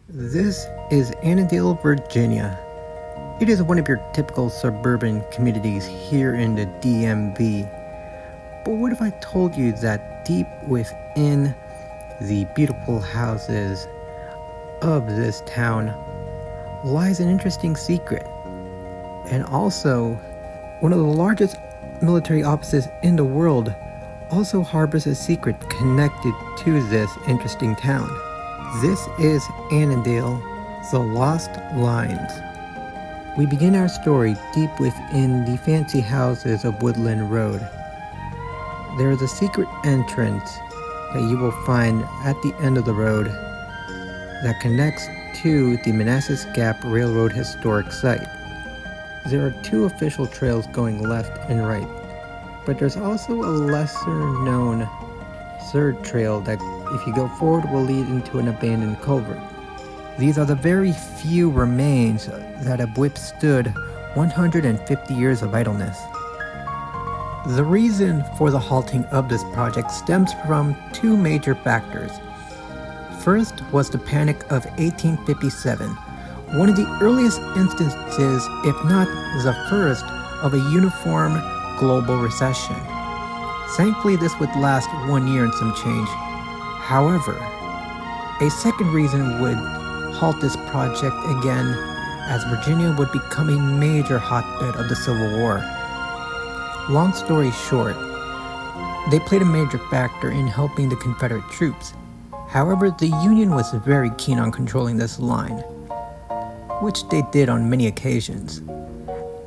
This is Annandale, Virginia. It is one of your typical suburban communities here in the DMV. But what if I told you that deep within the beautiful houses of this town lies an interesting secret? And also, one of the largest military offices in the world also harbors a secret connected to this interesting town. This is Annandale, The Lost Lines. We begin our story deep within the fancy houses of Woodland Road. There is a secret entrance that you will find at the end of the road that connects to the Manassas Gap Railroad Historic Site. There are two official trails going left and right, but there's also a lesser known third trail that, if you go forward, will lead into an abandoned culvert. These are the very few remains that have withstood 150 years of idleness. The reason for the halting of this project stems from two major factors. First was the Panic of 1857, one of the earliest instances, if not the first, of a uniform global recession. Thankfully, this would last 1 year and some change. However, a second reason would halt this project again, as Virginia would become a major hotbed of the Civil War. Long story short, they played a major factor in helping the Confederate troops. However, the Union was very keen on controlling this line, which they did on many occasions.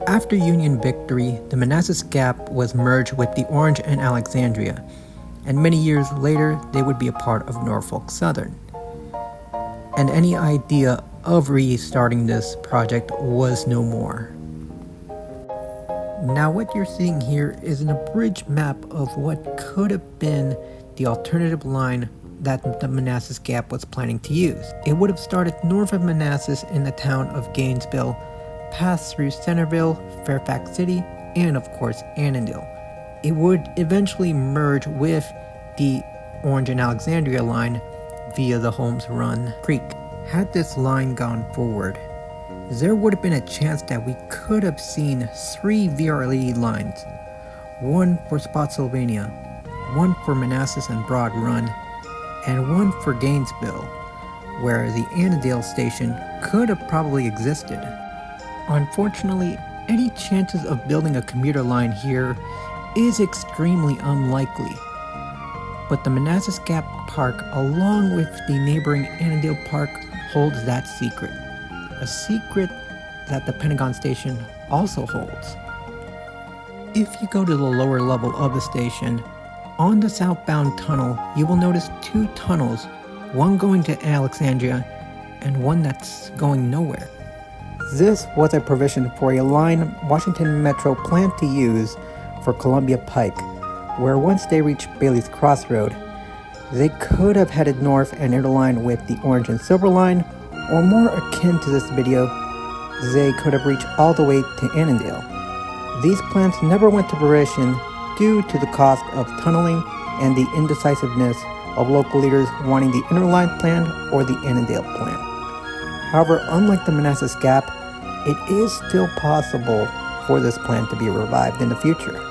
After Union victory, the Manassas Gap was merged with the Orange and Alexandria, and many years later, they would be a part of Norfolk Southern. And any idea of restarting this project was no more. Now what you're seeing here is an abridged map of what could have been the alternative line that the Manassas Gap was planning to use. It would have started north of Manassas in the town of Gainesville, passed through Centerville, Fairfax City, and of course Annandale. It would eventually merge with the Orange and Alexandria line via the Holmes Run Creek. Had this line gone forward, there would have been a chance that we could have seen 3 VRLE lines, one for Spotsylvania, one for Manassas and Broad Run, and one for Gainesville, where the Annandale station could have probably existed. Unfortunately, any chances of building a commuter line here is extremely unlikely. But the Manassas Gap Park, along with the neighboring Annandale Park, holds that secret. A secret that the Pentagon station also holds. If you go to the lower level of the station, on the southbound tunnel, you will notice 2 tunnels, one going to Alexandria and one that's going nowhere. This was a provision for a line Washington Metro planned to use for Columbia Pike, where once they reached Bailey's Crossroad, they could have headed north and interlined with the Orange and Silver Line, or more akin to this video, they could have reached all the way to Annandale. These plans never went to fruition due to the cost of tunneling and the indecisiveness of local leaders wanting the Interline plan or the Annandale plan. However, unlike the Manassas Gap, it is still possible for this plan to be revived in the future.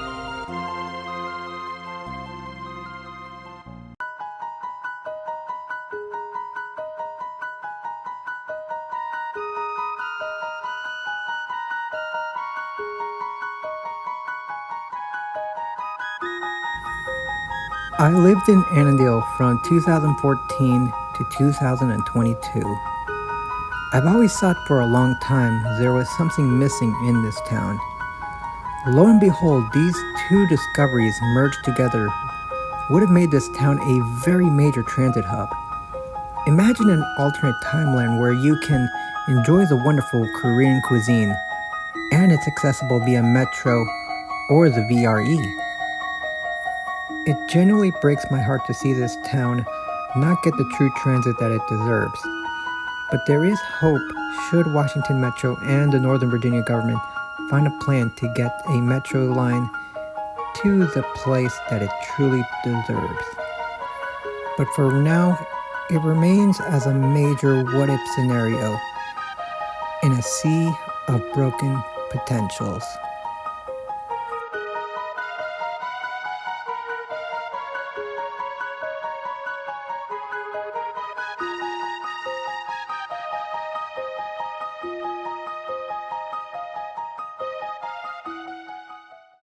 I lived in Annandale from 2014 to 2022. I've always thought for a long time there was something missing in this town. Lo and behold, these two discoveries merged together would have made this town a very major transit hub. Imagine an alternate timeline where you can enjoy the wonderful Korean cuisine, and it's accessible via metro or the VRE. It genuinely breaks my heart to see this town not get the true transit that it deserves. But there is hope should Washington Metro and the Northern Virginia government find a plan to get a metro line to the place that it truly deserves. But for now, It remains as a major what-if scenario in a sea of broken potentials.